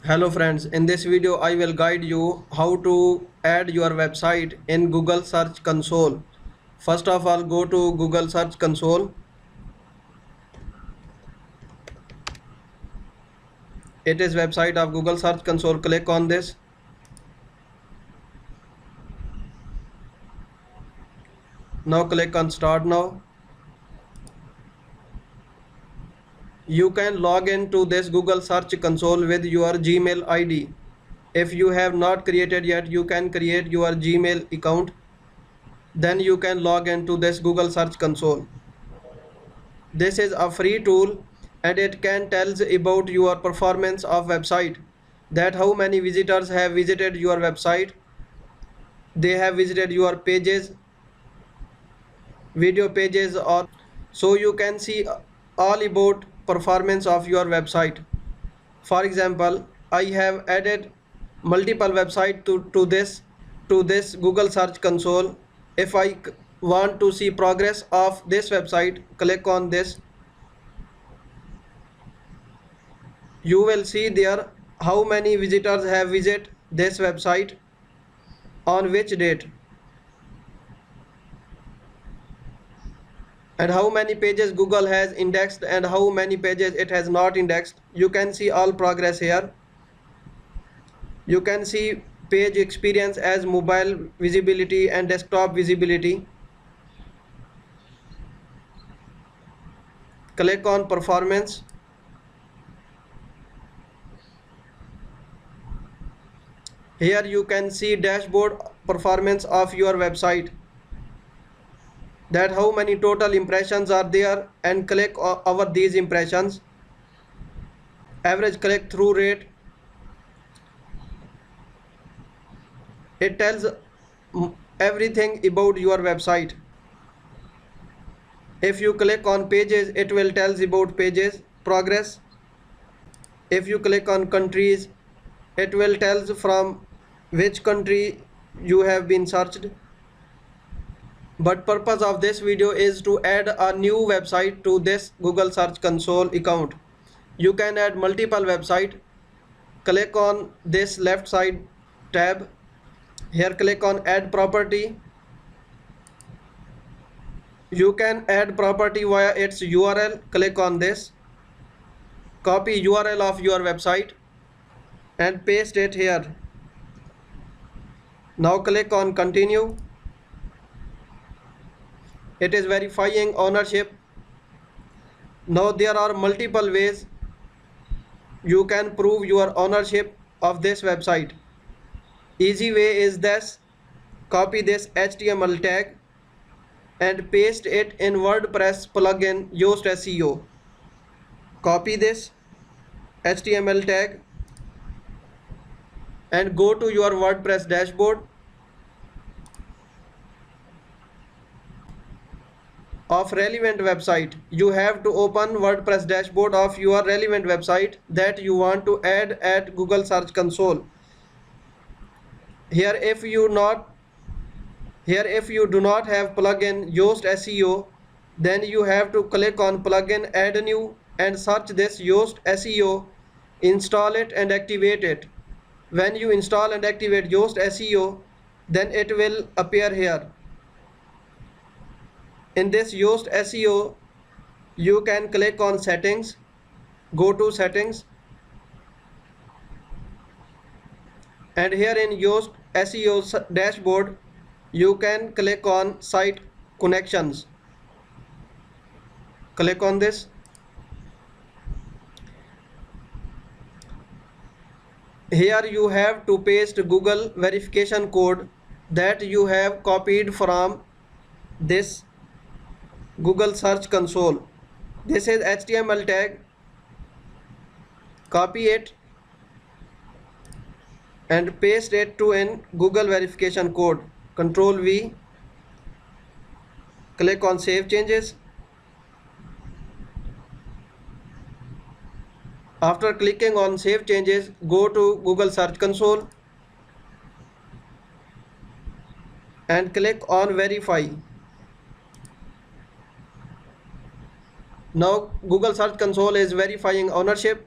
Hello friends, in this video I will guide you how to add your website in Google Search Console. First of all, go to Google Search Console. It is website of Google Search Console. Click on this. Now click on Start Now. You can log into this Google Search Console with your Gmail ID. If you have not created yet, you can create your Gmail account. Then you can log into this Google Search Console. This is a free tool and it can tells about your performance of website, that how many visitors have visited your website, they have visited your pages, video pages, or so you can see all about performance of your website. For example, I have added multiple website to this Google Search Console. If I want to see progress of this website, click on this. You will see there how many visitors have visited this website, on which date, and how many pages Google has indexed and how many pages it has not indexed. You can see all progress here. You can see page experience as mobile visibility and desktop visibility. Click on performance. Here you can see dashboard performance of your website, that how many total impressions are there, and click over these impressions, average click through rate. It tells everything about your website. If you click on pages, it will tells about pages progress. If you click on countries, it will tells from which country you have been searched. But purpose of this video is to add a new website to this Google Search Console account. You can add multiple website. Click on this left side tab. Here click on add property. You can add property via its URL. Click on this. Copy URL of your website and paste it here. Now click on continue. It is verifying ownership. Now there are multiple ways you can prove your ownership of this website. Easy way is this: copy this HTML tag and paste it in WordPress plugin Yoast SEO. Copy this HTML tag and go to your WordPress dashboard. Of relevant website, you have to open WordPress dashboard of your relevant website that you want to add at Google Search Console. Here if you do not have plugin Yoast SEO, then you have to click on plugin, add new, and search this Yoast SEO, install it and activate it. When you install and activate Yoast SEO, then it will appear here. In this Yoast SEO, you can click on settings, go to settings, and here in Yoast SEO dashboard, you can click on site connections. Click on this. Here you have to paste Google verification code that you have copied from this Google Search Console. This is HTML tag. Copy it and paste it to in Google verification code. Control V. Click on Save Changes. After clicking on Save Changes, go to Google Search Console and click on Verify. Now Google Search Console is verifying ownership.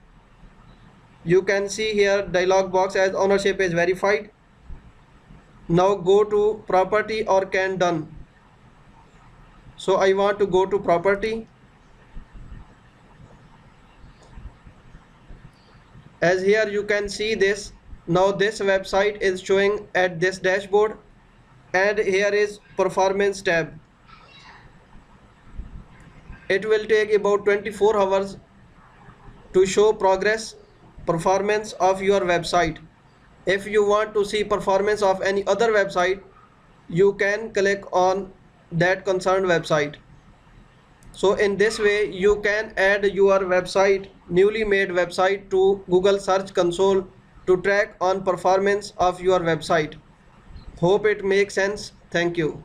You can see here dialog box as ownership is verified. Now go to property or can done. So I want to go to property. As here you can see this. Now this website is showing at this dashboard, and here is performance tab. It will take about 24 hours to show progress performance of your website. If you want to see performance of any other website, you can click on that concerned website. So in this way you can add your website, newly made website, to Google Search Console to track on performance of your website. Hope it makes sense. Thank you.